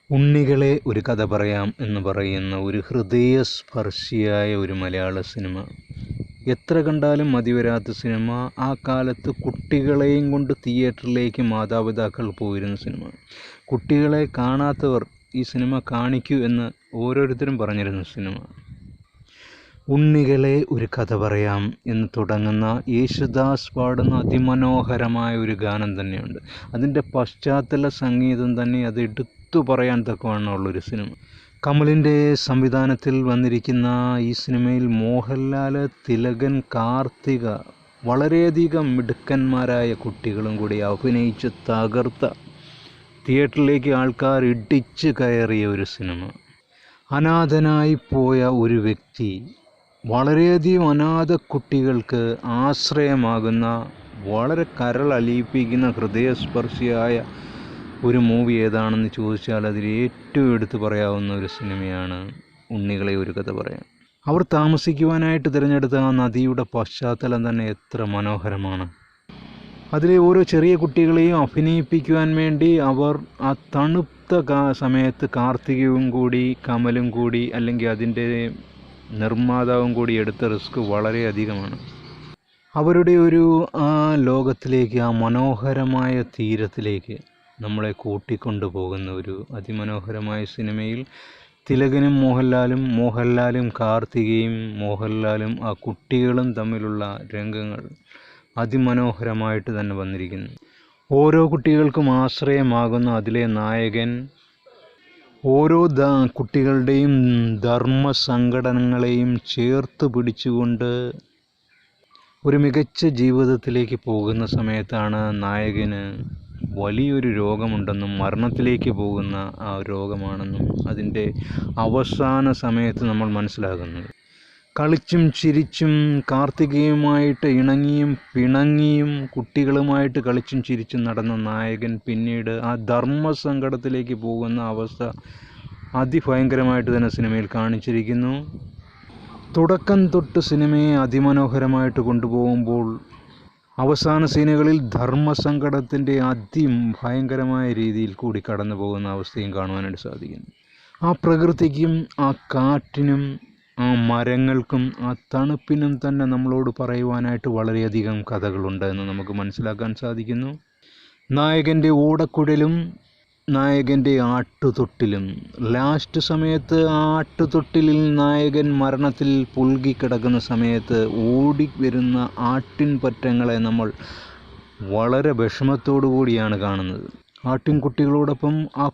ഉണ്ണികളെ ഒരു കഥ പറയാം എന്ന് പറയുന്ന ഒരു ഹൃദയസ്പർശിയായ ഒരു മലയാള സിനിമ. എത്ര കണ്ടാലും മതിവരാത്ത സിനിമ. ആ കാലത്ത് കുട്ടികളെയും കൊണ്ട് തിയേറ്ററിലേക്ക് മാതാപിതാക്കൾ പോയിരുന്ന സിനിമ. കുട്ടികളെ കാണാത്തവർ ഈ സിനിമ കാണിക്കൂ എന്ന് ഓരോരുത്തരും പറഞ്ഞിരുന്ന സിനിമ. ഉണ്ണികളെ ഒരു കഥ പറയാം എന്ന് തുടങ്ങുന്ന യേശുദാസ് പാടുന്ന അതിമനോഹരമായ ഒരു ഗാനം തന്നെയുണ്ട്. അതിൻ്റെ പശ്ചാത്തല സംഗീതം തന്നെ അത് എടുത്തു പറയാൻ തക്കവണ്ണമുള്ളൊരു സിനിമ. കമലിൻ്റെ സംവിധാനത്തിൽ വന്നിരിക്കുന്ന ഈ സിനിമയിൽ മോഹൻലാൽ, തിലകൻ, കാർത്തിക വളരെയധികം മിടുക്കന്മാരായ കുട്ടികളും കൂടി അഭിനയിച്ച് തകർത്ത, തിയേറ്ററിലേക്ക് ആൾക്കാർ ഇടിച്ച് കയറിയ ഒരു സിനിമ. അനാഥനായി പോയ ഒരു വ്യക്തി വളരെയധികം അനാഥ കുട്ടികൾക്ക് ആശ്രയമാകുന്ന, വളരെ കരളലിയിപ്പിക്കുന്ന, ഹൃദയസ്പർശിയായ ഒരു മൂവി ഏതാണെന്ന് ചോദിച്ചാൽ അതിൽ ഏറ്റവും എടുത്തു പറയാവുന്ന ഒരു സിനിമയാണ് ഉണ്ണികളെ ഒരു കഥ പറയാം. അവർ താമസിക്കുവാനായിട്ട് തിരഞ്ഞെടുത്ത ആ നദിയുടെ പശ്ചാത്തലം തന്നെ എത്ര മനോഹരമാണ്. അതിലെ ഓരോ ചെറിയ കുട്ടികളെയും അഭിനയിപ്പിക്കുവാൻ വേണ്ടി അവർ ആ തണുത്ത സമയത്ത് കാർത്തികയും കൂടി, കമലും കൂടി, അല്ലെങ്കിൽ അതിൻ്റെ നിർമ്മാതാവും കൂടി എടുത്ത റിസ്ക് വളരെയധികമാണ്. അവരുടെ ഒരു ആ ലോകത്തിലേക്ക്, ആ മനോഹരമായ തീരത്തിലേക്ക് നമ്മളെ കൂട്ടിക്കൊണ്ടു പോകുന്ന ഒരു അതിമനോഹരമായ സിനിമയിൽ തിലകനും മോഹൻലാലും കാർത്തികയും മോഹൻലാലും ആ കുട്ടികളും തമ്മിലുള്ള രംഗങ്ങൾ അതിമനോഹരമായിട്ട് തന്നെ വന്നിരിക്കുന്നു. ഓരോ കുട്ടികൾക്കും ആശ്രയമാകുന്ന അതിലെ നായകൻ ഓരോ കുട്ടികളുടെയും ധർമ്മസങ്കടങ്ങളെയും ചേർത്ത് പിടിച്ചുകൊണ്ട് ഒരു മികച്ച ജീവിതത്തിലേക്ക് പോകുന്ന സമയത്താണ് നായകന് വലിയൊരു രോഗമുണ്ടെന്നും മരണത്തിലേക്ക് പോകുന്ന ആ രോഗമാണെന്നും അതിൻ്റെ അവസാന സമയത്ത് നമ്മൾ മനസ്സിലാകുന്നത്. കളിച്ചും ചിരിച്ചും കാർത്തികയുമായിട്ട് ഇണങ്ങിയും പിണങ്ങിയും കുട്ടികളുമായിട്ട് കളിച്ചും ചിരിച്ചും നടന്ന നായകൻ പിന്നീട് ആ ധർമ്മസങ്കടത്തിലേക്ക് പോകുന്ന അവസ്ഥ അതിഭയങ്കരമായിട്ട് തന്നെ സിനിമയിൽ കാണിച്ചിരിക്കുന്നു. തുടക്കം തൊട്ട് സിനിമയെ അതിമനോഹരമായിട്ട് കൊണ്ടുപോകുമ്പോൾ അവസാന സീനുകളിൽ ധർമ്മസങ്കടത്തിൻ്റെ അതിഭയങ്കരമായ രീതിയിൽ കൂടി കടന്നു പോകുന്ന അവസ്ഥയും കാണുവാനായിട്ട് സാധിക്കുന്നു. ആ പ്രകൃതിക്കും ആ കാറ്റിനും ആ മരങ്ങൾക്കും ആ തണുപ്പിനും തന്നെ നമ്മളോട് പറയുവാനായിട്ട് വളരെയധികം കഥകളുണ്ട് എന്ന് നമുക്ക് മനസ്സിലാക്കാൻ സാധിക്കുന്നു. നായകൻ്റെ ഓടക്കുഴലും നായകൻ്റെ ആട്ടുതൊട്ടിലും, ലാസ്റ്റ് സമയത്ത് ആ ആട്ടുതൊട്ടിലിൽ നായകൻ മരണത്തിൽ പുൽകിക്കിടക്കുന്ന സമയത്ത് ഓടി വരുന്ന ആട്ടിൻ പറ്റങ്ങളെ നമ്മൾ വളരെ വിഷമത്തോടു കൂടിയാണ് കാണുന്നത്. ആട്ടിൻകുട്ടികളോടൊപ്പം ആ